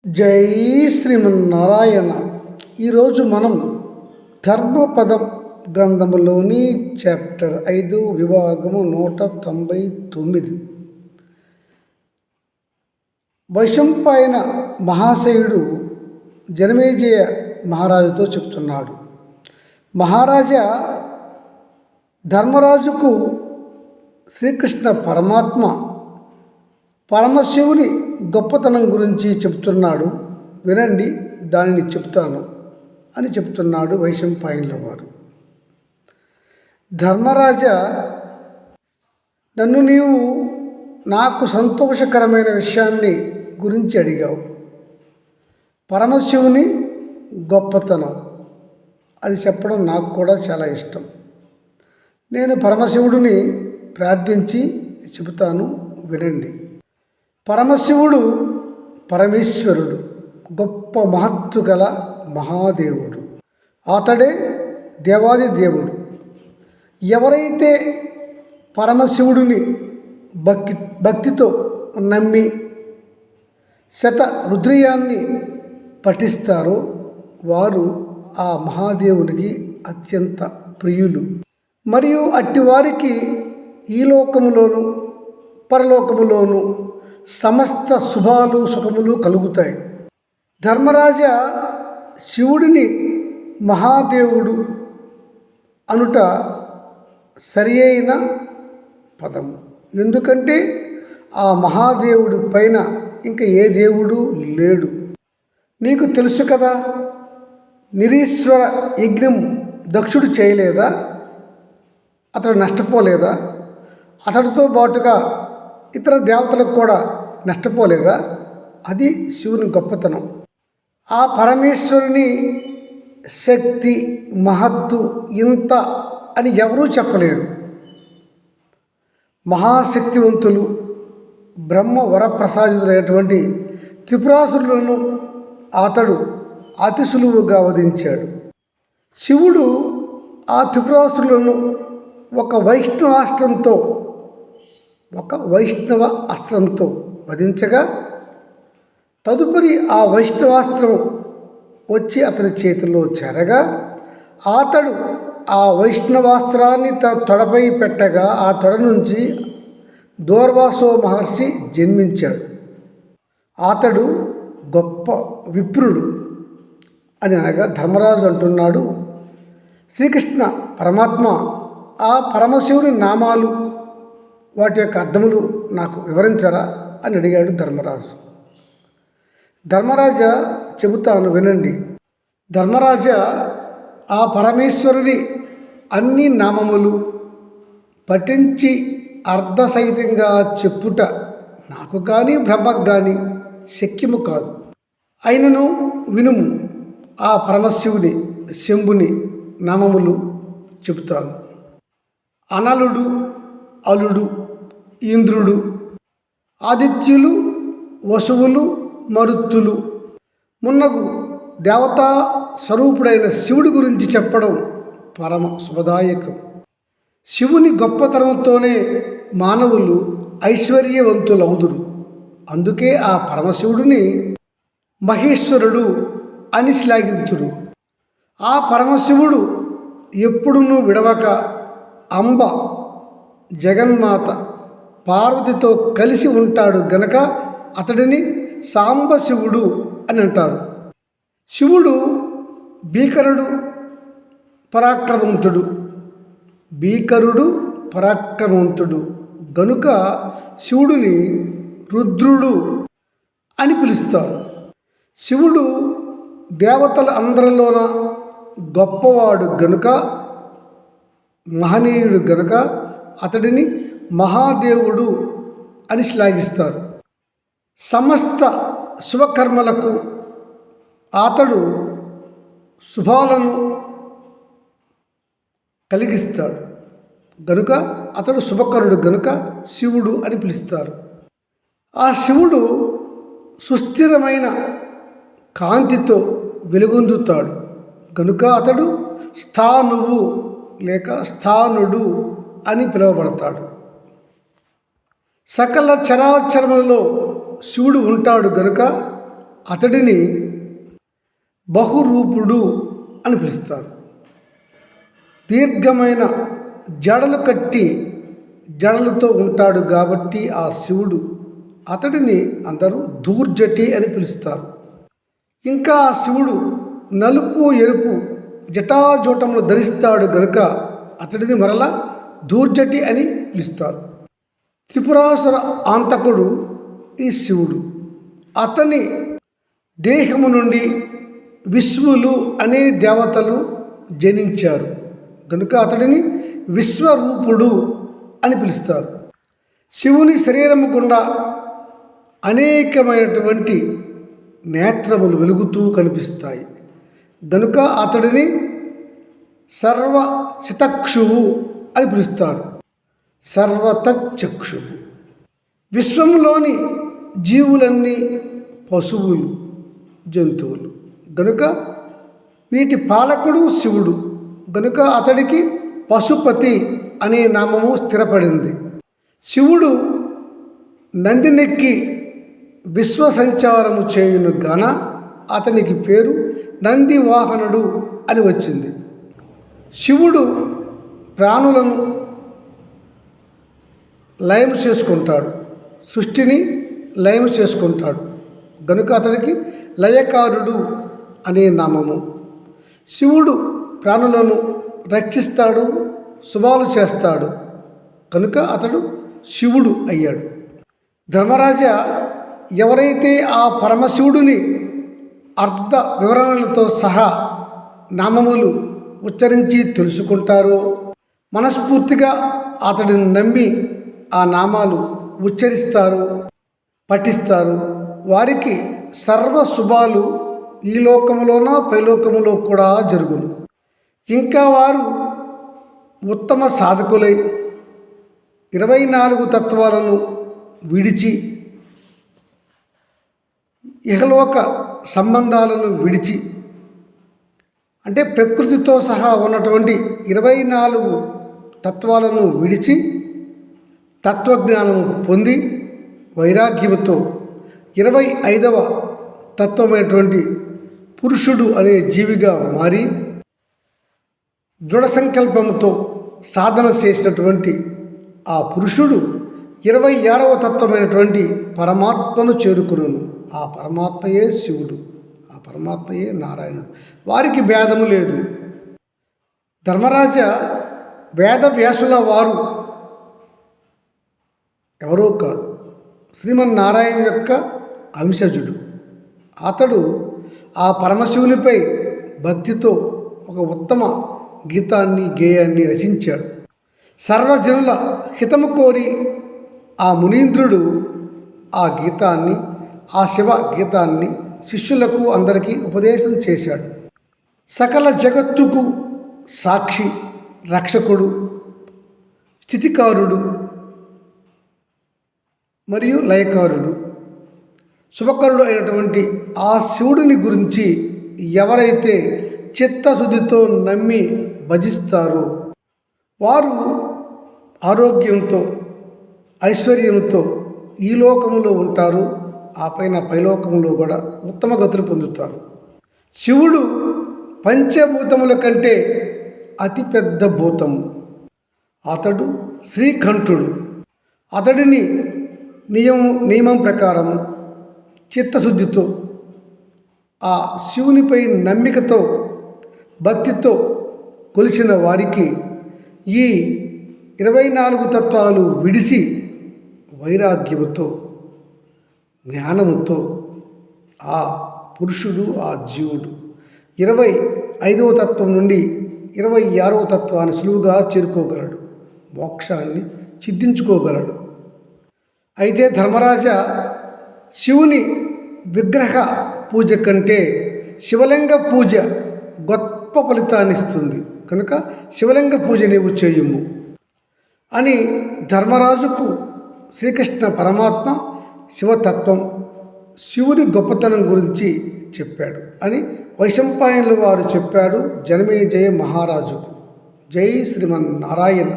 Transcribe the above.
జై శ్రీమన్నారాయణ. ఈరోజు మనం ధర్మపదం గ్రంథములోని చాప్టర్ 5 విభాగము 199 వైశంపాయన మహాశయుడు జనమేజయ మహారాజుతో చెప్తున్నాడు. మహారాజా, ధర్మరాజుకు శ్రీకృష్ణ పరమాత్మ పరమశివుని గొప్పతనం గురించి చెప్తున్నాడు, వినండి, దానిని చెప్తాను అని చెప్తున్నాడు వైశంపాయనుల వారు. ధర్మరాజా, నన్ను నీవు నాకు సంతోషకరమైన విషయాన్ని గురించి అడిగావు. పరమశివుని గొప్పతనం అది చెప్పడం నాకు కూడా చాలా ఇష్టం. నేను పరమశివుడిని ప్రార్థించి చెబుతాను, వినండి. పరమశివుడు పరమేశ్వరుడు, గొప్ప మహత్తు గల మహాదేవుడు. అతడే దేవాది దేవుడు. ఎవరైతే పరమశివుడిని భక్తితో నమ్మి శతరుద్రీయాన్ని పఠిస్తారో వారు ఆ మహాదేవునికి అత్యంత ప్రియులు. మరియు అట్టివారికి ఈ లోకములోను పరలోకములోను సమస్త శుభాలు సుఖములు కలుగుతాయి. ధర్మరాజా, శివుడిని మహాదేవుడు అనుట సరి అయిన పదము. ఎందుకంటే ఆ మహాదేవుడి పైన ఇంకా ఏ దేవుడు లేడు. నీకు తెలుసు కదా, నిరీశ్వర యజ్ఞం దక్షుడు చేయలేదా? అతడు నష్టపోలేదా? అతడితో పాటుగా ఇతర దేవతలకు కూడా నష్టపోలేదా? అది శివుని గొప్పతనం. ఆ పరమేశ్వరుని శక్తి మహత్తు ఇంత అని ఎవరూ చెప్పలేరు. మహాశక్తివంతులు బ్రహ్మ వరప్రసాదితులైనటువంటి త్రిపురాసురులను అతడు అతి సులువుగా వధించాడు. శివుడు ఆ త్రిపురాసురులను ఒక వైష్ణవ అస్త్రంతో వధించగా తదుపరి ఆ వైష్ణవాస్త్రం వచ్చి అతని చేతిలో చేరగా అతడు ఆ వైష్ణవాస్త్రాన్ని తన తొడపై పెట్టగా ఆ తొడ నుంచి దూర్వాసో మహర్షి జన్మించాడు. అతడు గొప్ప విప్రుడు అని అనగా ధర్మరాజు అంటున్నాడు, శ్రీకృష్ణ పరమాత్మ ఆ పరమశివుని నామాలు వాటి యొక్క అర్థములు నాకు వివరించరా అని అడిగాడు ధర్మరాజు. ధర్మరాజా, చెబుతాను, వినండి. ధర్మరాజా, ఆ పరమేశ్వరుని అన్ని నామములు పఠించి అర్ధసహితంగా చెప్పుట నాకు కానీ బ్రహ్మకు కానీ శక్యము కాదు. అయినను వినుము, ఆ పరమశివుని శంభుని నామములు చెబుతాను. అనలుడు, అలుడు, ఇంద్రుడు, ఆదిత్యులు, వసువులు, మరుత్తులు మున్నగు దేవతా స్వరూపుడైన శివుడి గురించి చెప్పడం పరమ శుభదాయకం. శివుని గొప్పతనంతోనే మానవులు ఐశ్వర్యవంతులవుదురు. అందుకే ఆ పరమశివుడిని మహేశ్వరుడు అని శ్లాఘింతురు. ఆ పరమశివుడు ఎప్పుడునూ విడవక అంబ జగన్మాత పార్వతితో కలిసి ఉంటాడు గనక అతడిని సాంబశివుడు అని అంటారు. శివుడు భీకరుడు పరాక్రమవంతుడు గనుక శివుడిని రుద్రుడు అని పిలుస్తారు. శివుడు దేవతల అందరిలోన గొప్పవాడు గనుక, మహనీయుడు గనుక అతడిని మహాదేవుడు అని శ్లాఘిస్తారు. సమస్త శుభకర్మలకు అతడు శుభాలను కలిగిస్తాడు గనుక అతడు శుభకరుడు గనుక శివుడు అని పిలుస్తారు. ఆ శివుడు సుస్థిరమైన కాంతితో వెలుగొందుతాడు గనుక అతడు స్థానువు లేక స్థానుడు అని పిలువబడతాడు. సకల చరాచరములలో శివుడు ఉంటాడు గనుక అతడిని బహురూపుడు అని పిలుస్తారు. దీర్ఘమైన జడలు కట్టి జడలతో ఉంటాడు కాబట్టి ఆ శివుడు అతడిని అందరూ దూర్జటి అని పిలుస్తారు. ఇంకా ఆ శివుడు నలుపు ఎరుపు జటాజూటములు ధరిస్తాడు గనుక అతడిని మరలా దూర్జటి అని పిలుస్తారు. త్రిపురాసుర ఆంతకుడు ఈ శివుడు. అతని దేహము నుండి విశ్వులు అనే దేవతలు జనించారు కనుక అతడిని విశ్వరూపుడు అని పిలుస్తారు. శివుని శరీరము గుండా అనేకమైనటువంటి నేత్రములు వెలుగుతూ కనిపిస్తాయి కనుక అతడిని సర్వశతక్షువు అని పిలుస్తారు. సర్వతచక్షువు. విశ్వంలోని జీవులన్నీ పశువులు, జంతువులు గనుక వీటి పాలకుడు శివుడు గనుక అతడికి పశుపతి అనే నామము స్థిరపడింది. శివుడు నందినెక్కి విశ్వ సంచారము చేయును గాన అతనికి పేరు నందివాహనుడు అని వచ్చింది. శివుడు ప్రాణులను లయము చేసుకుంటాడు, సృష్టిని లయము చేసుకుంటాడు గనుక అతడికి లయకారుడు అనే నామము. శివుడు ప్రాణులను రక్షిస్తాడు, శుభాలు చేస్తాడు కనుక అతడు శివుడు అయ్యాడు. ధర్మరాజా, ఎవరైతే ఆ పరమశివుడిని అర్థ వివరణలతో సహా నామములు ఉచ్చరించి తెలుసుకుంటారో, మనస్ఫూర్తిగా అతడిని నమ్మి ఆ నామాలు ఉచ్చరిస్తారు, పఠిస్తారు, వారికి సర్వ శుభాలు ఈ లోకములోన పైలోకములో కూడా జరుగును. ఇంకా వారు ఉత్తమ సాధకులై 24 తత్వాలను విడిచి ఇహలోక సంబంధాలను విడిచి అంటే ప్రకృతితో సహా ఉన్నటువంటి 24 తత్వాలను విడిచి తత్వజ్ఞానము పొంది వైరాగ్యముతో 25వ తత్వమైనటువంటి పురుషుడు అనే జీవిగా మారి దృఢ సంకల్పంతో సాధన చేసినటువంటి ఆ పురుషుడు 26వ తత్వమైనటువంటి పరమాత్మను చేరుకును. ఆ పరమాత్మయే శివుడు, ఆ పరమాత్మయే నారాయణుడు. వారికి భేదము లేదు. ధర్మరాజ, వేదవ్యాసుల వారు ఎవరో కాదు, శ్రీమన్నారాయణ యొక్క అంశజుడు. అతడు ఆ పరమశివునిపై భక్తితో ఒక ఉత్తమ గీతాన్ని గేయాన్ని రచించాడు. సర్వజనుల హితము కోరి ఆ మునీంద్రుడు ఆ గీతాన్ని, ఆ శివ గీతాన్ని శిష్యులకు అందరికీ ఉపదేశం చేశాడు. సకల జగత్తుకు సాక్షి, రక్షకుడు, స్థితికారుడు మరియు లయకారుడు, శుభకరుడు అయినటువంటి ఆ శివుడిని గురించి ఎవరైతే చిత్తశుద్ధితో నమ్మి భజిస్తారో వారు ఆరోగ్యంతో, ఐశ్వర్యంతో ఈ లోకములో ఉంటారు. ఆ పైన పైలోకములో కూడా ఉత్తమ గతులు పొందుతారు. శివుడు పంచభూతముల కంటే అతిపెద్ద భూతము. అతడు శ్రీకంఠుడు. అతడిని నియమం ప్రకారము చిత్తశుద్ధితో ఆ శివునిపై నమ్మికతో భక్తితో కొలిచిన వారికి ఈ 24 తత్వాలు విడిసి వైరాగ్యముతో, జ్ఞానముతో ఆ పురుషుడు, ఆ జీవుడు 25వ తత్వం నుండి 26వ తత్వాన్ని సులువుగా చేరుకోగలడు, మోక్షాన్ని సిద్ధించుకోగలడు. అయితే ధర్మరాజా, శివుని విగ్రహ పూజ కంటే శివలింగ పూజ గొప్ప ఫలితాన్ని ఇస్తుంది కనుక శివలింగ పూజ నీవు చేయుము అని ధర్మరాజుకు శ్రీకృష్ణ పరమాత్మ శివతత్వం, శివుని గొప్పతనం గురించి చెప్పాడు అని వైశంపాయనుల వారు చెప్పాడు జనమేజయ మహారాజుకు. జై శ్రీమన్నారాయణ.